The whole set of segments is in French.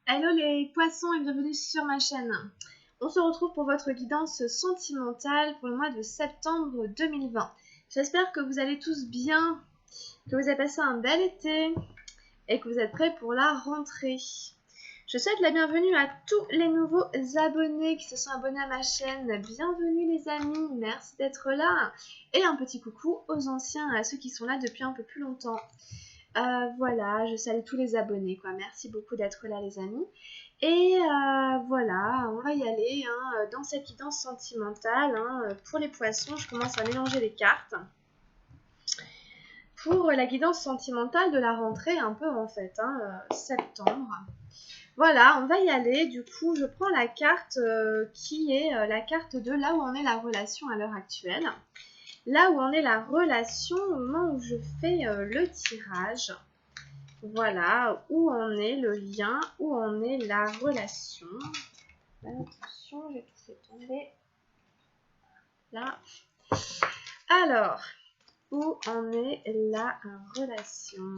Hello les poissons et bienvenue sur ma chaîne. On se retrouve pour votre guidance sentimentale pour le mois de septembre 2020. J'espère que vous allez tous bien, que vous avez passé un bel été et que vous êtes prêts pour la rentrée. Je souhaite la bienvenue à tous les nouveaux abonnés qui se sont abonnés à ma chaîne. Bienvenue les amis, merci d'être là. Et un petit coucou aux anciens, à ceux qui sont là depuis un peu plus longtemps. Voilà, je salue tous les abonnés, quoi. Merci beaucoup d'être là, les amis. Et voilà, on va y aller dans cette guidance sentimentale. Pour les poissons, je commence à mélanger les cartes. Pour la guidance sentimentale de la rentrée, un peu en fait, septembre. Voilà, on va y aller. Du coup, je prends la carte qui est la carte de là où en est la relation à l'heure actuelle. Là où en est la relation au moment où je fais le tirage. Voilà, où en est le lien, où en est la relation. Attention, j'ai tout fait tomber. Là. Alors, où en est la relation?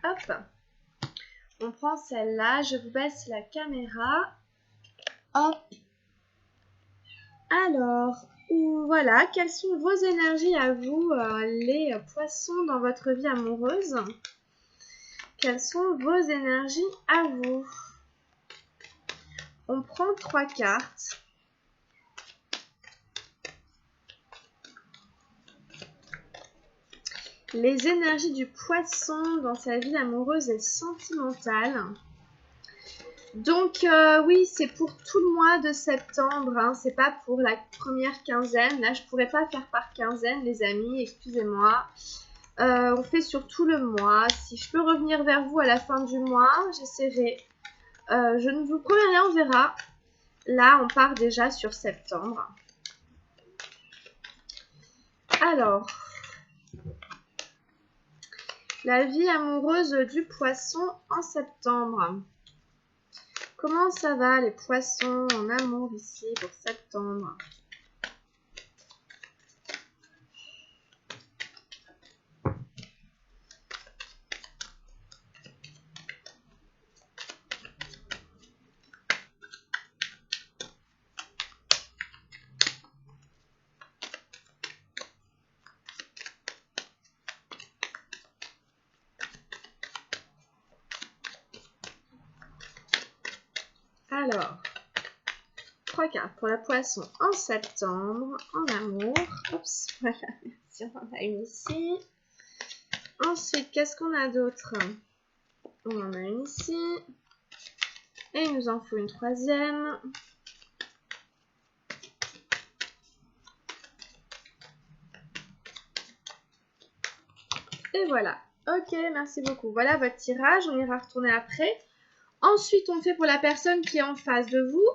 Hop. On prend celle-là, je vous baisse la caméra. Hop. Alors, voilà, quelles sont vos énergies à vous, les poissons, dans votre vie amoureuse? Quelles sont vos énergies à vous? On prend 3 cartes. Les énergies du poisson dans sa vie amoureuse et sentimentale. Donc oui, c'est pour tout le mois de septembre, c'est pas pour la première quinzaine. Là, je pourrais pas faire par quinzaine, les amis, excusez-moi. On fait sur tout le mois. Si je peux revenir vers vous à la fin du mois, j'essaierai. Je ne vous promets rien, on verra. Là, on part déjà sur septembre. Alors, la vie amoureuse du poisson en septembre. Comment ça va les poissons en amour ici pour septembre? Alors, 3 cartes pour la poisson en septembre, en amour. Oups, voilà, merci, on en a une ici. Ensuite, qu'est-ce qu'on a d'autre? On en a une ici. Et il nous en faut une troisième. Et voilà. Ok, merci beaucoup. Voilà votre tirage, on ira retourner après. Ensuite, on fait pour la personne qui est en face de vous.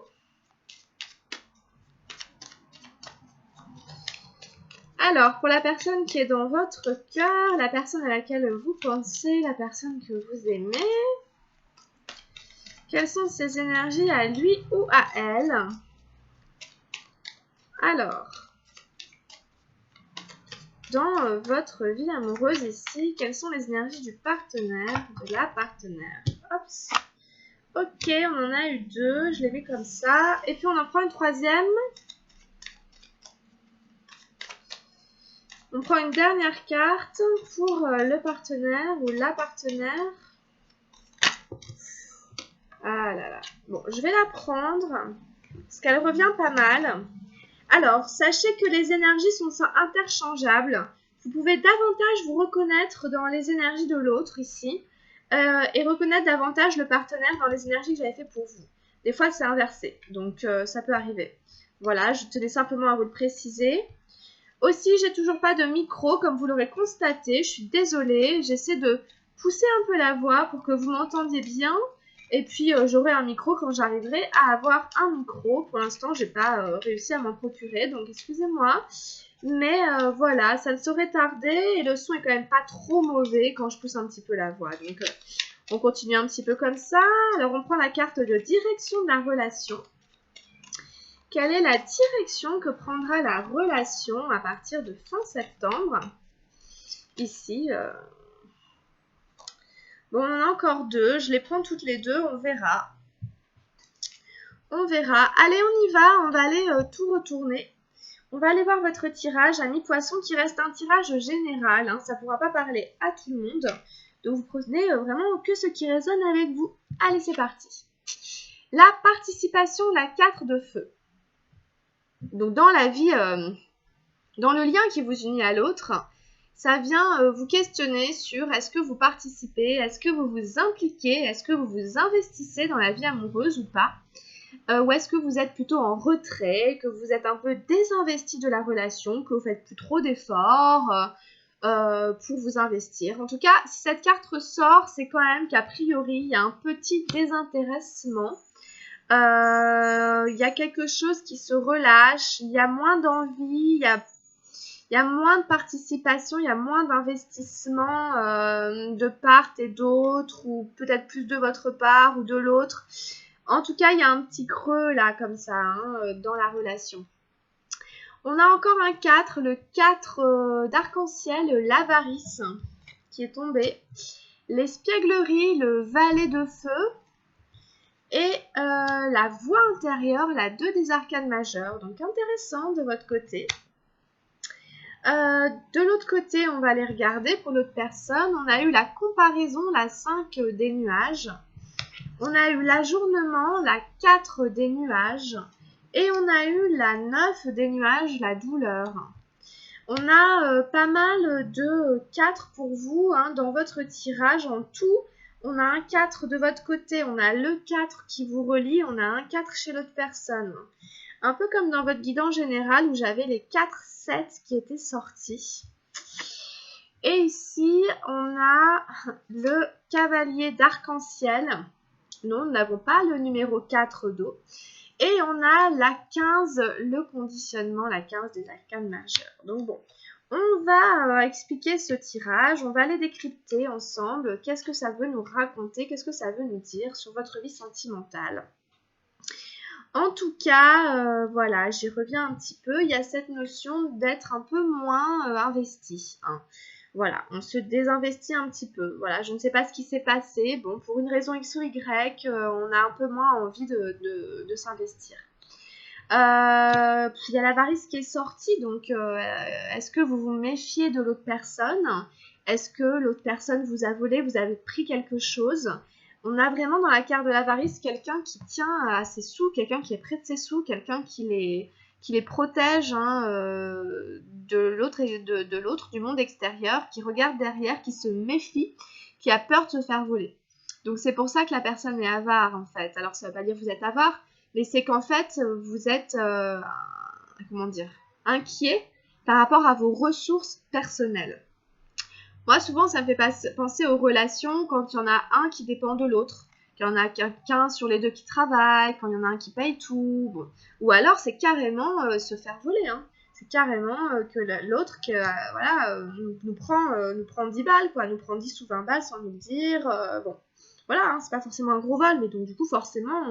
Alors, pour la personne qui est dans votre cœur, la personne à laquelle vous pensez, la personne que vous aimez, quelles sont ses énergies à lui ou à elle? Alors, dans votre vie amoureuse ici, quelles sont les énergies du partenaire, de la partenaire? Hop. Ok, on en a eu 2, je les mets comme ça. Et puis on en prend une troisième. On prend une dernière carte pour le partenaire ou la partenaire. Ah là là. Bon, je vais la prendre parce qu'elle revient pas mal. Alors, sachez que les énergies sont interchangeables. Vous pouvez davantage vous reconnaître dans les énergies de l'autre ici et reconnaître davantage le partenaire dans les énergies que j'avais fait pour vous. Des fois, c'est inversé, donc ça peut arriver. Voilà, je tenais simplement à vous le préciser. Aussi, j'ai toujours pas de micro, comme vous l'aurez constaté. Je suis désolée, j'essaie de pousser un peu la voix pour que vous m'entendiez bien. Et puis, j'aurai un micro quand j'arriverai à avoir un micro. Pour l'instant, j'ai pas réussi à m'en procurer, donc excusez-moi. Mais voilà, ça ne saurait tarder et le son est quand même pas trop mauvais quand je pousse un petit peu la voix. Donc, on continue un petit peu comme ça. Alors, on prend la carte de direction de la relation. Quelle est la direction que prendra la relation à partir de fin septembre? Ici, Bon, on en a encore deux. Je les prends toutes les deux, on verra. On verra. Allez, on y va. On va aller tout retourner. On va aller voir votre tirage, ami poisson, qui reste un tirage général. Hein. Ça ne pourra pas parler à tout le monde. Donc, vous prenez vraiment que ce qui résonne avec vous. Allez, c'est parti. La participation, la 4 de feu. Donc, dans la vie, dans le lien qui vous unit à l'autre, ça vient vous questionner sur est-ce que vous participez, est-ce que vous vous impliquez, est-ce que vous vous investissez dans la vie amoureuse ou pas, ou est-ce que vous êtes plutôt en retrait, que vous êtes un peu désinvesti de la relation, que vous faites plus trop d'efforts pour vous investir. En tout cas, si cette carte ressort, c'est quand même qu'a priori, il y a un petit désintéressement. Il y a quelque chose qui se relâche, il y a moins d'envie, il y a moins de participation, il y a moins d'investissement de part et d'autre, ou peut-être plus de votre part ou de l'autre. En tout cas, il y a un petit creux là, comme ça, hein, dans la relation. On a encore un 4, le 4 d'arc-en-ciel, l'avarice, qui est tombé. L'espièglerie, le valet de feu. Et la voix intérieure, la 2 des arcanes majeures. Donc intéressant de votre côté. De l'autre côté, on va aller regarder pour l'autre personne. On a eu la comparaison, la 5 des nuages. On a eu l'ajournement, la 4 des nuages. Et on a eu la 9 des nuages, la douleur. On a pas mal de 4 pour vous hein, dans votre tirage. En tout, on a un 4 de votre côté. On a le 4 qui vous relie. On a un 4 chez l'autre personne. Un peu comme dans votre guidance générale où j'avais les 4 sets qui étaient sortis. Et ici, on a le cavalier d'arc-en-ciel. Non, nous n'avons pas le numéro 4 d'eau. Et on a la 15, le conditionnement, la 15 des arcanes majeures. Donc bon, on va expliquer ce tirage, on va les décrypter ensemble. Qu'est-ce que ça veut nous raconter, qu'est-ce que ça veut nous dire sur votre vie sentimentale. En tout cas, voilà, j'y reviens un petit peu. Il y a cette notion d'être un peu moins investi. Hein. Voilà, on se désinvestit un petit peu. Voilà, je ne sais pas ce qui s'est passé. Bon, pour une raison X ou Y, on a un peu moins envie de s'investir. Il y a l'avarice qui est sortie, donc est-ce que vous vous méfiez de l'autre personne? Est-ce que l'autre personne vous a volé, vous avez pris quelque chose? On a vraiment dans la carte de l'avarice quelqu'un qui tient à ses sous, quelqu'un qui est près de ses sous, quelqu'un qui les protège hein, de l'autre, du monde extérieur, qui regarde derrière, qui se méfie, qui a peur de se faire voler. Donc c'est pour ça que la personne est avare en fait. Alors ça ne veut pas dire que vous êtes avare, mais c'est qu'en fait vous êtes inquiet par rapport à vos ressources personnelles. Moi souvent ça me fait penser aux relations quand il y en a un qui dépend de l'autre. Qu'il y en a qu'un sur les deux qui travaille, quand il y en a un qui paye tout. Bon. Ou alors c'est carrément se faire voler. Hein. C'est carrément que l'autre nous prend 10 balles, quoi, nous prend 10 ou 20 balles sans nous le dire. Bon. Voilà, hein, c'est pas forcément un gros vol, mais donc du coup forcément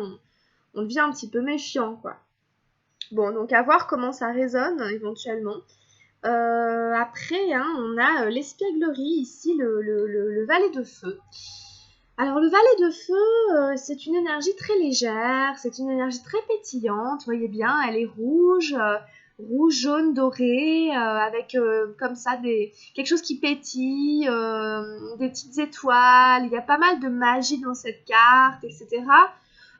on devient un petit peu méfiant, quoi. Bon, donc à voir comment ça résonne éventuellement. Après, hein, on a l'espièglerie, ici le valet de feu. Alors le valet de feu, c'est une énergie très légère, c'est une énergie très pétillante, vous voyez bien, elle est rouge, rouge, jaune, doré, avec comme ça quelque chose qui pétille, des petites étoiles, il y a pas mal de magie dans cette carte, etc.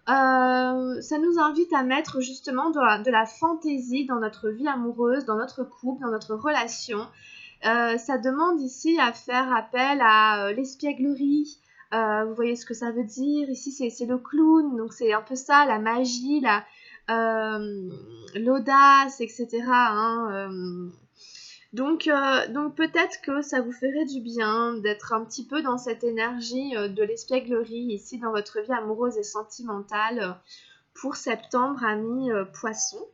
Ça nous invite à mettre justement de la fantaisie dans notre vie amoureuse, dans notre couple, dans notre relation. Ça demande ici à faire appel à l'espièglerie. Vous voyez ce que ça veut dire. Ici, c'est le clown, donc c'est un peu ça, la magie, l'audace, etc. Hein, donc peut-être que ça vous ferait du bien d'être un petit peu dans cette énergie de l'espièglerie ici dans votre vie amoureuse et sentimentale pour septembre, amis poissons.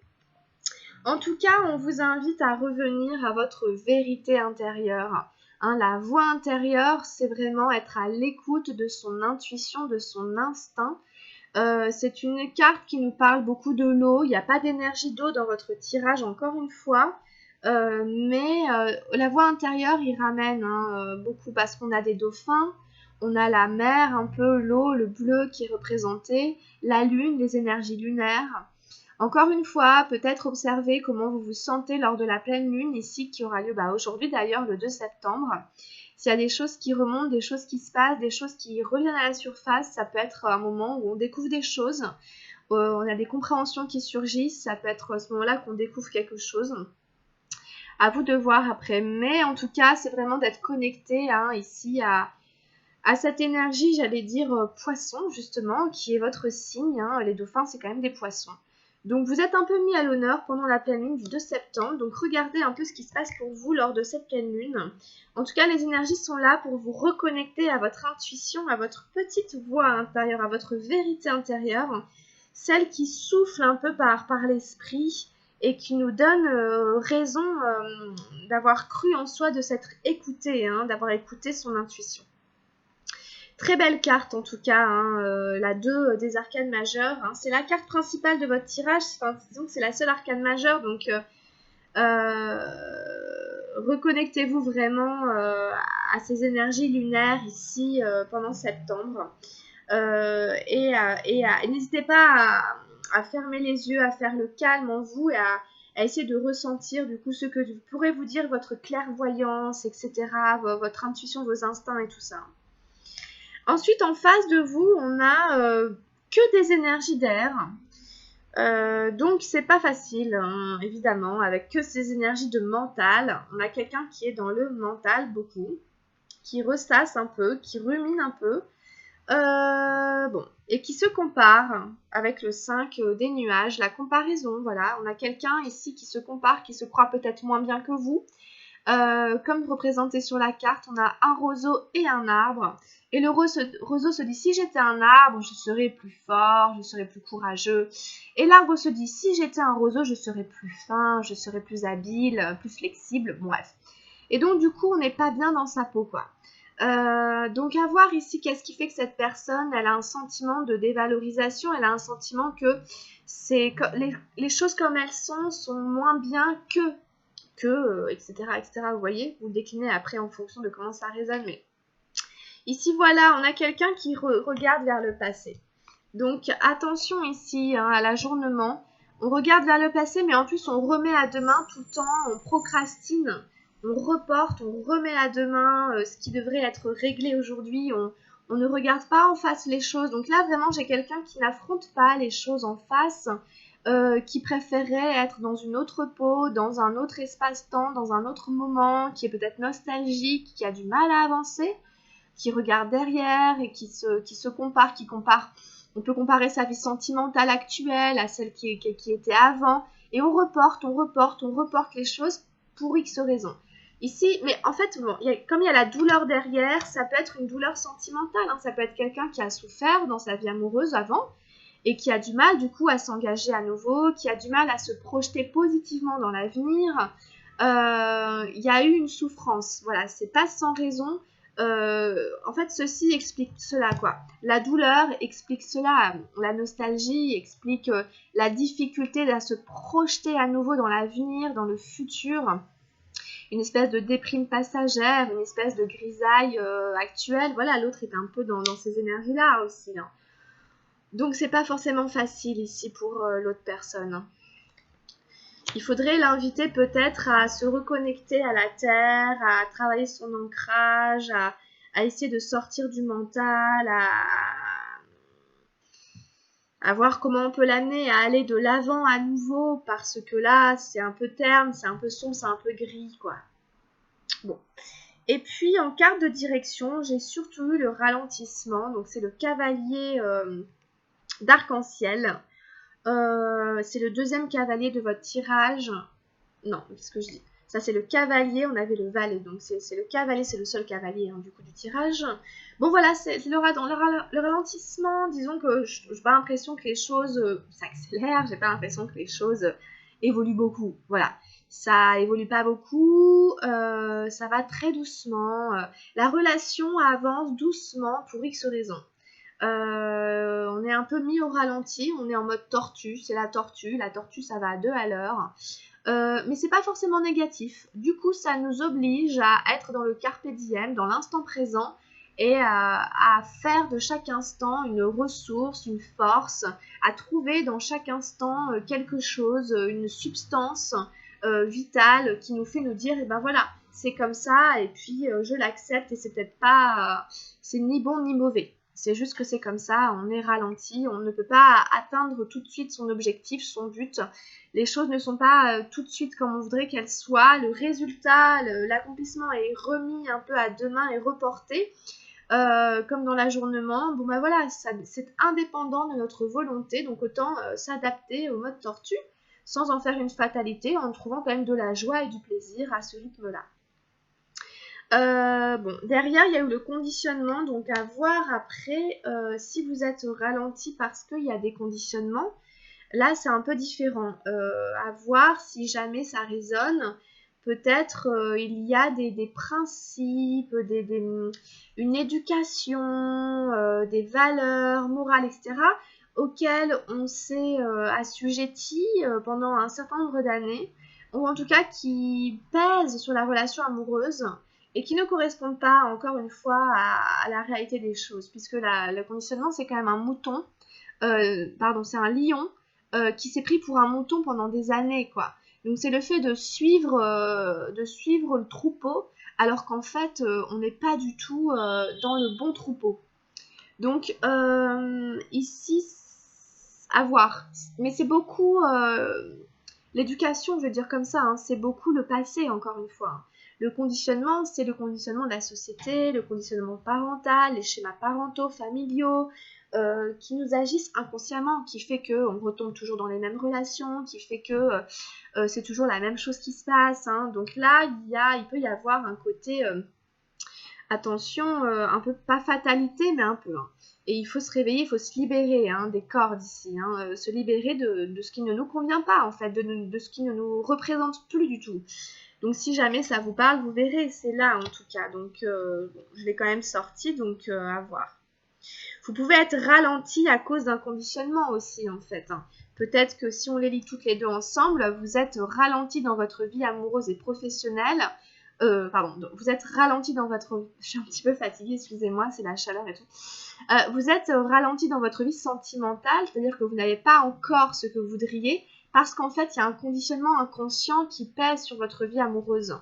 En tout cas, on vous invite à revenir à votre vérité intérieure. Hein, la voix intérieure, c'est vraiment être à l'écoute de son intuition, de son instinct. C'est une carte qui nous parle beaucoup de l'eau. Il n'y a pas d'énergie d'eau dans votre tirage, encore une fois. Mais la voix intérieure, il ramène beaucoup parce qu'on a des dauphins, On a la mer, un peu l'eau, le bleu qui est représenté, la lune, les énergies lunaires. Encore une fois, peut-être observer comment vous vous sentez lors de la pleine lune ici qui aura lieu aujourd'hui d'ailleurs le 2 septembre. S'il y a des choses qui remontent, des choses qui se passent, des choses qui reviennent à la surface, ça peut être un moment où on découvre des choses, on a des compréhensions qui surgissent, ça peut être à ce moment-là qu'on découvre quelque chose. À vous de voir après, mais en tout cas, c'est vraiment d'être connecté ici à cette énergie, j'allais dire poisson justement, qui est votre signe. Les dauphins, c'est quand même des poissons. Donc vous êtes un peu mis à l'honneur pendant la pleine lune du 2 septembre. Donc regardez un peu ce qui se passe pour vous lors de cette pleine lune. En tout cas, les énergies sont là pour vous reconnecter à votre intuition, à votre petite voix intérieure, à votre vérité intérieure, celle qui souffle un peu par l'esprit et qui nous donne raison d'avoir cru en soi, de s'être écouté, d'avoir écouté son intuition. Très belle carte en tout cas, la 2 des arcanes majeures. C'est la carte principale de votre tirage, disons que c'est la seule arcane majeure, donc reconnectez-vous vraiment à ces énergies lunaires ici pendant septembre. Et n'hésitez pas à fermer les yeux, à faire le calme en vous et à essayer de ressentir du coup ce que pourrait vous dire votre clairvoyance, etc., votre intuition, vos instincts et tout ça. Ensuite, en face de vous, on a que des énergies d'air. Donc, c'est pas facile, évidemment, avec que ces énergies de mental. On a quelqu'un qui est dans le mental beaucoup, qui ressasse un peu, qui rumine un peu. Et qui se compare avec le 5 des nuages, la comparaison, voilà. On a quelqu'un ici qui se compare, qui se croit peut-être moins bien que vous. Comme représenté sur la carte, on a un roseau et un arbre. Et le roseau se dit, si j'étais un arbre, je serais plus fort, je serais plus courageux. Et l'arbre se dit, si j'étais un roseau, je serais plus fin, je serais plus habile, plus flexible, bref. Et donc, du coup, on n'est pas bien dans sa peau, quoi. Donc, à voir ici, qu'est-ce qui fait que cette personne, elle a un sentiment de dévalorisation, elle a un sentiment que les choses comme elles sont moins bien etc., etc. Vous voyez, vous le déclinez après en fonction de comment ça résonne, mais ici, voilà, on a quelqu'un qui regarde vers le passé. Donc, attention ici à l'ajournement. On regarde vers le passé, mais en plus, on remet à demain tout le temps, on procrastine, on reporte, on remet à demain ce qui devrait être réglé aujourd'hui. On ne regarde pas en face les choses. Donc là, vraiment, j'ai quelqu'un qui n'affronte pas les choses en face, qui préférerait être dans une autre peau, dans un autre espace-temps, dans un autre moment, qui est peut-être nostalgique, qui a du mal à avancer, qui regarde derrière et qui se compare, on peut comparer sa vie sentimentale actuelle à celle qui était avant, et on reporte les choses pour X raisons. Ici, mais en fait, comme il y a la douleur derrière, ça peut être une douleur sentimentale, ça peut être quelqu'un qui a souffert dans sa vie amoureuse avant, et qui a du mal du coup à s'engager à nouveau, qui a du mal à se projeter positivement dans l'avenir. Il y a eu une souffrance, voilà, c'est pas sans raison. En fait, ceci explique cela, quoi. La douleur explique cela, la nostalgie explique la difficulté à se projeter à nouveau dans l'avenir, dans le futur. Une espèce de déprime passagère, une espèce de grisaille actuelle. Voilà, l'autre est un peu dans ces énergies-là aussi. Donc, c'est pas forcément facile ici pour l'autre personne. Il faudrait l'inviter peut-être à se reconnecter à la terre, à travailler son ancrage, à essayer de sortir du mental, à voir comment on peut l'amener à aller de l'avant à nouveau, parce que là, c'est un peu terne, c'est un peu sombre, c'est un peu gris, quoi. Bon. Et puis, en carte de direction, j'ai surtout eu le ralentissement, donc c'est le cavalier d'arc-en-ciel. C'est le deuxième cavalier de votre tirage. Non, qu'est-ce que je dis? Ça, c'est le cavalier, on avait le valet. Donc, c'est le cavalier, c'est le seul cavalier du coup du tirage. Bon, voilà, c'est le ralentissement. Disons que je n'ai pas l'impression que les choses s'accélèrent. J'ai pas l'impression que les choses évoluent beaucoup. Voilà. Ça évolue pas beaucoup. Ça va très doucement. La relation avance doucement pour X raisons. On est un peu mis au ralenti, on est en mode tortue, c'est la tortue ça va à 2 à l'heure, mais c'est pas forcément négatif, du coup ça nous oblige à être dans le carpe diem, dans l'instant présent, et à faire de chaque instant une ressource, une force, à trouver dans chaque instant quelque chose, une substance vitale qui nous fait nous dire, eh ben voilà, c'est comme ça, et puis je l'accepte, et c'est peut-être pas, c'est ni bon ni mauvais. C'est juste que c'est comme ça, on est ralenti, on ne peut pas atteindre tout de suite son objectif, son but. Les choses ne sont pas tout de suite comme on voudrait qu'elles soient. Le résultat, l'accomplissement est remis un peu à demain et reporté. Comme dans l'ajournement, bon ben voilà, c'est indépendant de notre volonté, donc autant s'adapter au mode tortue sans en faire une fatalité, en trouvant quand même de la joie et du plaisir à ce rythme-là. Bon, derrière, il y a eu le conditionnement, donc à voir après si vous êtes ralenti parce qu'il y a des conditionnements. Là, c'est un peu différent. À voir si jamais ça résonne. Peut-être il y a des principes, une éducation, des valeurs morales, etc., auxquelles on s'est assujetti pendant un certain nombre d'années, ou en tout cas qui pèsent sur la relation amoureuse et qui ne correspondent pas, encore une fois, à la réalité des choses, puisque le conditionnement, c'est quand même un mouton, c'est un lion qui s'est pris pour un mouton pendant des années, quoi. Donc c'est le fait de suivre le troupeau, alors qu'en fait, on n'est pas du tout dans le bon troupeau. Donc ici, à voir. Mais c'est beaucoup l'éducation, je veux dire comme ça, hein, c'est beaucoup le passé, encore une fois. Le conditionnement, c'est le conditionnement de la société, le conditionnement parental, les schémas parentaux, familiaux, qui nous agissent inconsciemment, qui fait qu'on retombe toujours dans les mêmes relations, qui fait que c'est toujours la même chose qui se passe. Hein. Donc là, il peut y avoir un côté, attention, un peu, pas fatalité, mais un peu. Hein. Et il faut se réveiller, il faut se libérer des cordes ici, se libérer de ce qui ne nous convient pas, en fait, de ce qui ne nous représente plus du tout. Donc si jamais ça vous parle, vous verrez, c'est là en tout cas. Donc je l'ai quand même sorti, donc à voir. Vous pouvez être ralenti à cause d'un conditionnement aussi, en fait. Hein. Peut-être que si on les lit toutes les deux ensemble, vous êtes ralenti dans votre vie amoureuse et professionnelle. Vous êtes ralenti dans votre... Je suis un petit peu fatiguée, excusez-moi, c'est la chaleur et tout. Vous êtes ralenti dans votre vie sentimentale, c'est-à-dire que vous n'avez pas encore ce que vous voudriez, parce qu'en fait, il y a un conditionnement inconscient qui pèse sur votre vie amoureuse.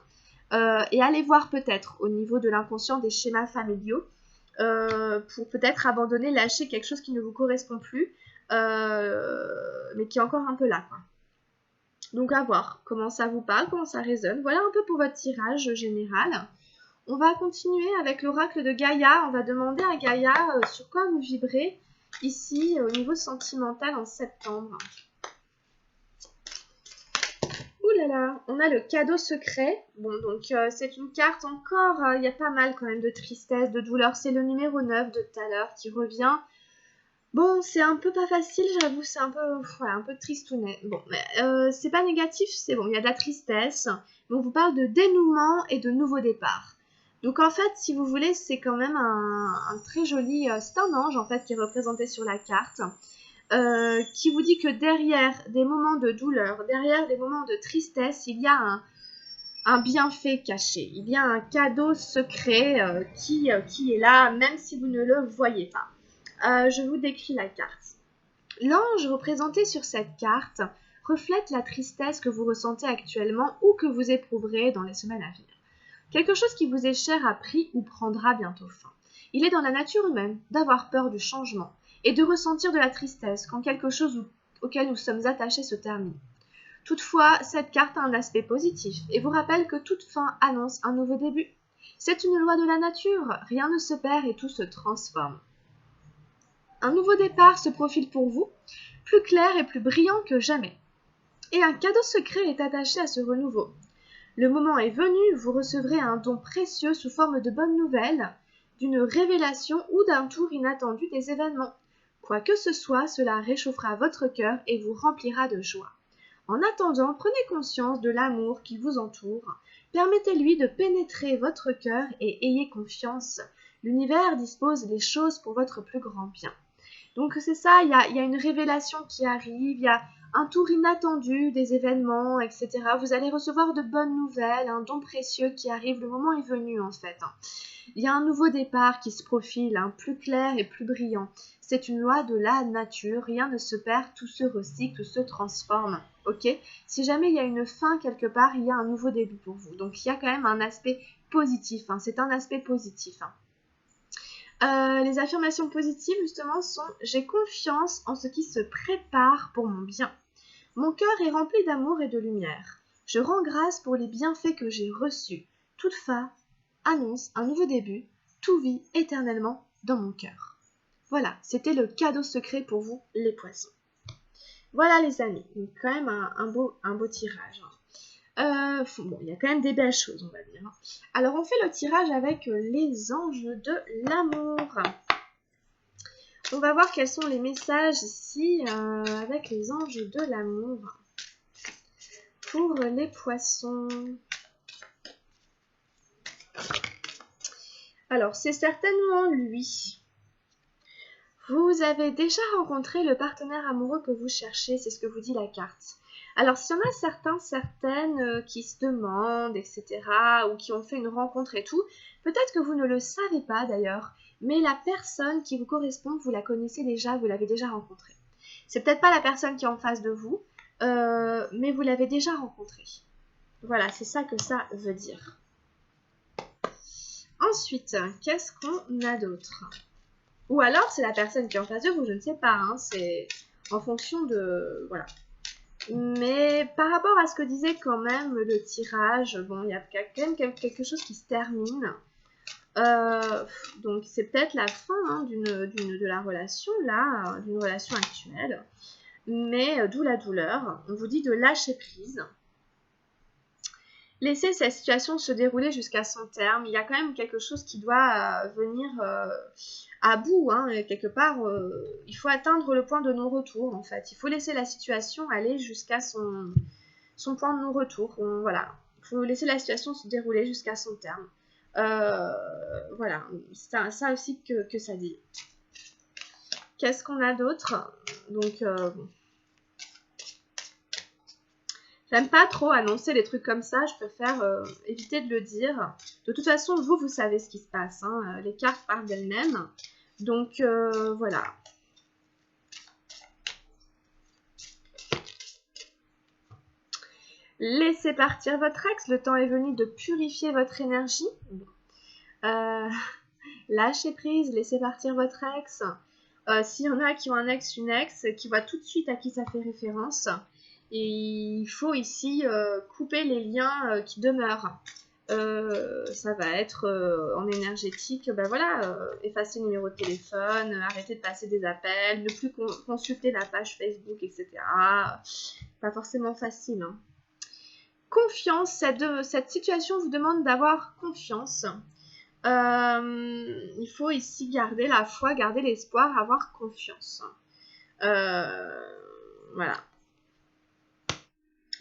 Et allez voir peut-être au niveau de l'inconscient des schémas familiaux, pour peut-être abandonner, lâcher quelque chose qui ne vous correspond plus, mais qui est encore un peu là, quoi. Donc à voir comment ça vous parle, comment ça résonne. Voilà un peu pour votre tirage général. On va continuer avec l'oracle de Gaïa. On va demander à Gaïa sur quoi vous vibrez ici au niveau sentimental en septembre. Ouh là là, on a le cadeau secret. Bon, donc c'est une carte encore, il y a pas mal quand même de tristesse, de douleur. C'est le numéro 9 de tout à l'heure qui revient. Bon, c'est un peu pas facile, j'avoue, c'est un peu tristounet. Bon, mais c'est pas négatif, c'est bon, il y a de la tristesse. Mais on vous parle de dénouement et de nouveau départ. Donc en fait, si vous voulez, c'est quand même un très joli... c'est un ange en fait qui est représenté sur la carte. Qui vous dit que derrière des moments de douleur, derrière des moments de tristesse, il y a un bienfait caché. Il y a un cadeau secret qui est là, même si vous ne le voyez pas. Je vous décris la carte. L'ange représenté sur cette carte reflète la tristesse que vous ressentez actuellement ou que vous éprouverez dans les semaines à venir. Quelque chose qui vous est cher a pris ou prendra bientôt fin. Il est dans la nature humaine d'avoir peur du changement et de ressentir de la tristesse quand quelque chose auquel nous sommes attachés se termine. Toutefois, cette carte a un aspect positif et vous rappelle que toute fin annonce un nouveau début. C'est une loi de la nature, rien ne se perd et tout se transforme. Un nouveau départ se profile pour vous, plus clair et plus brillant que jamais. Et un cadeau secret est attaché à ce renouveau. Le moment est venu, vous recevrez un don précieux sous forme de bonnes nouvelles, d'une révélation ou d'un tour inattendu des événements. Quoi que ce soit, cela réchauffera votre cœur et vous remplira de joie. En attendant, prenez conscience de l'amour qui vous entoure. Permettez-lui de pénétrer votre cœur et ayez confiance. L'univers dispose les choses pour votre plus grand bien. Donc c'est ça, il y a une révélation qui arrive, il y a un tour inattendu, des événements, etc. Vous allez recevoir de bonnes nouvelles, un don précieux qui arrive, le moment est venu en fait. Il y a un nouveau départ qui se profile, plus clair et plus brillant. C'est une loi de la nature, rien ne se perd, tout se recycle, tout se transforme. Ok? Si jamais il y a une fin quelque part, il y a un nouveau début pour vous. Donc il y a quand même un aspect positif, c'est un aspect positif. Les affirmations positives justement sont « J'ai confiance en ce qui se prépare pour mon bien. Mon cœur est rempli d'amour et de lumière. Je rends grâce pour les bienfaits que j'ai reçus. Toute fin annonce un nouveau début. Tout vit éternellement dans mon cœur. » Voilà, c'était le cadeau secret pour vous, les poissons. Voilà les amis, donc quand même un beau tirage. Bon, il y a quand même des belles choses, on va dire. Alors, on fait le tirage avec les anges de l'amour. On va voir quels sont les messages ici avec les anges de l'amour pour les poissons. Alors, c'est certainement lui. Vous avez déjà rencontré le partenaire amoureux que vous cherchez, c'est ce que vous dit la carte. Alors, s'il y en a certaines qui se demandent, etc., ou qui ont fait une rencontre et tout, peut-être que vous ne le savez pas d'ailleurs, mais la personne qui vous correspond, vous la connaissez déjà, vous l'avez déjà rencontrée. C'est peut-être pas la personne qui est en face de vous, mais vous l'avez déjà rencontrée. Voilà, c'est ça que ça veut dire. Ensuite, qu'est-ce qu'on a d'autre ? Ou alors, c'est la personne qui est en face de vous, je ne sais pas, c'est en fonction de... Voilà. Mais par rapport à ce que disait quand même le tirage, bon, il y a quand même quelque chose qui se termine. Donc, c'est peut-être la fin de la relation, là, d'une relation actuelle. Mais d'où la douleur. On vous dit de lâcher prise. Laissez cette situation se dérouler jusqu'à son terme. Il y a quand même quelque chose qui doit venir à bout. Quelque part, il faut atteindre le point de non-retour, en fait. Il faut laisser la situation aller jusqu'à son point de non-retour. Voilà. Il faut laisser la situation se dérouler jusqu'à son terme. Voilà. C'est ça aussi que ça dit. Qu'est-ce qu'on a d'autre ? Donc, bon. J'aime pas trop annoncer des trucs comme ça, je préfère éviter de le dire. De toute façon, vous savez ce qui se passe. Les cartes parlent d'elles-mêmes. Donc, voilà. Laissez partir votre ex. Le temps est venu de purifier votre énergie. Lâchez prise, laissez partir votre ex. S'il y en a qui ont un ex, une ex, qui voient tout de suite à qui ça fait référence. Et il faut ici couper les liens qui demeurent. Ça va être en énergétique, effacer le numéro de téléphone, arrêter de passer des appels, ne plus consulter la page Facebook, etc. Pas forcément facile. Confiance, cette situation vous demande d'avoir confiance. Il faut ici garder la foi, garder l'espoir, avoir confiance. Voilà.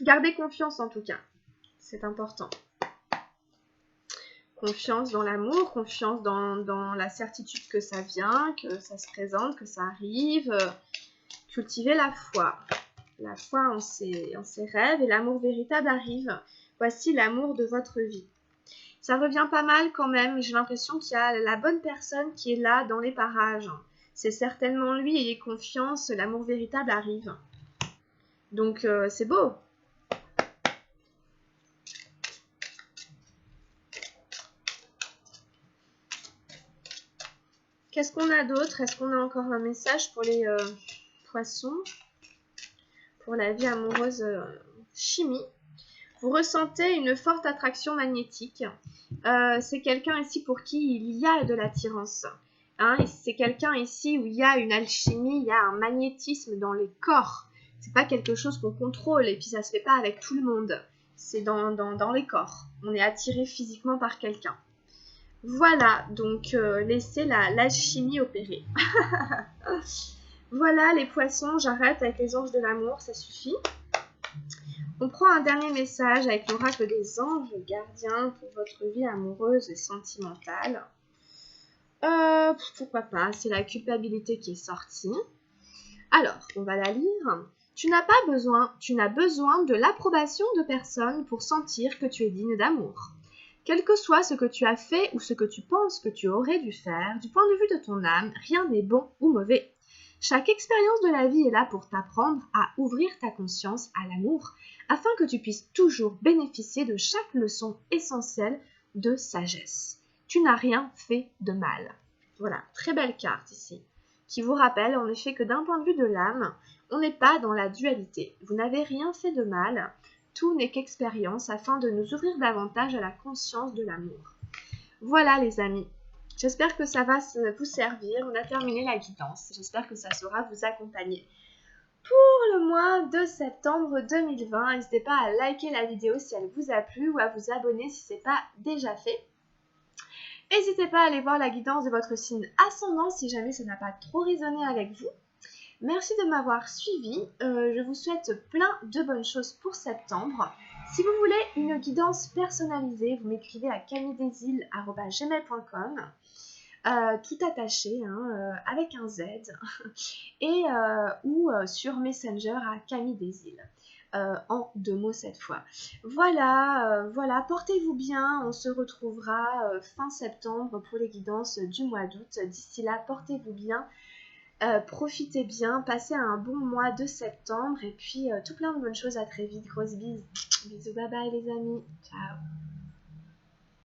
Gardez confiance en tout cas, c'est important. Confiance dans l'amour, confiance dans la certitude que ça vient, que ça se présente, que ça arrive. Cultivez la foi. La foi en ses rêves et l'amour véritable arrive. Voici l'amour de votre vie. Ça revient pas mal quand même, j'ai l'impression qu'il y a la bonne personne qui est là dans les parages. C'est certainement lui, ayez confiance, l'amour véritable arrive. Donc c'est beau. Qu'est-ce qu'on a d'autre? Est-ce qu'on a encore un message pour les poissons? Pour la vie amoureuse chimie. Vous ressentez une forte attraction magnétique. C'est quelqu'un ici pour qui il y a de l'attirance. C'est quelqu'un ici où il y a une alchimie, il y a un magnétisme dans les corps. C'est pas quelque chose qu'on contrôle et puis ça se fait pas avec tout le monde. C'est dans les corps. On est attiré physiquement par quelqu'un. Voilà, donc laissez l'alchimie opérer. Voilà les poissons, j'arrête avec les anges de l'amour, ça suffit. On prend un dernier message avec l'oracle des anges gardiens pour votre vie amoureuse et sentimentale. Pourquoi pas, c'est la culpabilité qui est sortie. Alors, on va la lire. Tu n'as besoin de l'approbation de personne pour sentir que tu es digne d'amour. Quel que soit ce que tu as fait ou ce que tu penses que tu aurais dû faire, du point de vue de ton âme, rien n'est bon ou mauvais. Chaque expérience de la vie est là pour t'apprendre à ouvrir ta conscience à l'amour, afin que tu puisses toujours bénéficier de chaque leçon essentielle de sagesse. Tu n'as rien fait de mal. Voilà, très belle carte ici, qui vous rappelle en effet que d'un point de vue de l'âme, on n'est pas dans la dualité. Vous n'avez rien fait de mal, tout n'est qu'expérience afin de nous ouvrir davantage à la conscience de l'amour. Voilà les amis, j'espère que ça va vous servir. On a terminé la guidance, j'espère que ça saura vous accompagner pour le mois de septembre 2020. N'hésitez pas à liker la vidéo si elle vous a plu ou à vous abonner si ce n'est pas déjà fait. N'hésitez pas à aller voir la guidance de votre signe ascendant si jamais ça n'a pas trop résonné avec vous. Merci de m'avoir suivi, je vous souhaite plein de bonnes choses pour septembre. Si vous voulez une guidance personnalisée, vous m'écrivez à camilledesil@gmail.com, tout attaché, avec un Z, et ou sur Messenger à Camille Desil, en 2 mots cette fois. Voilà, portez-vous bien, on se retrouvera fin septembre pour les guidances du mois d'août. D'ici là, portez-vous bien. Profitez bien, passez un bon mois de septembre et puis tout plein de bonnes choses, à très vite, grosses bises. Bisous, bye bye les amis, ciao.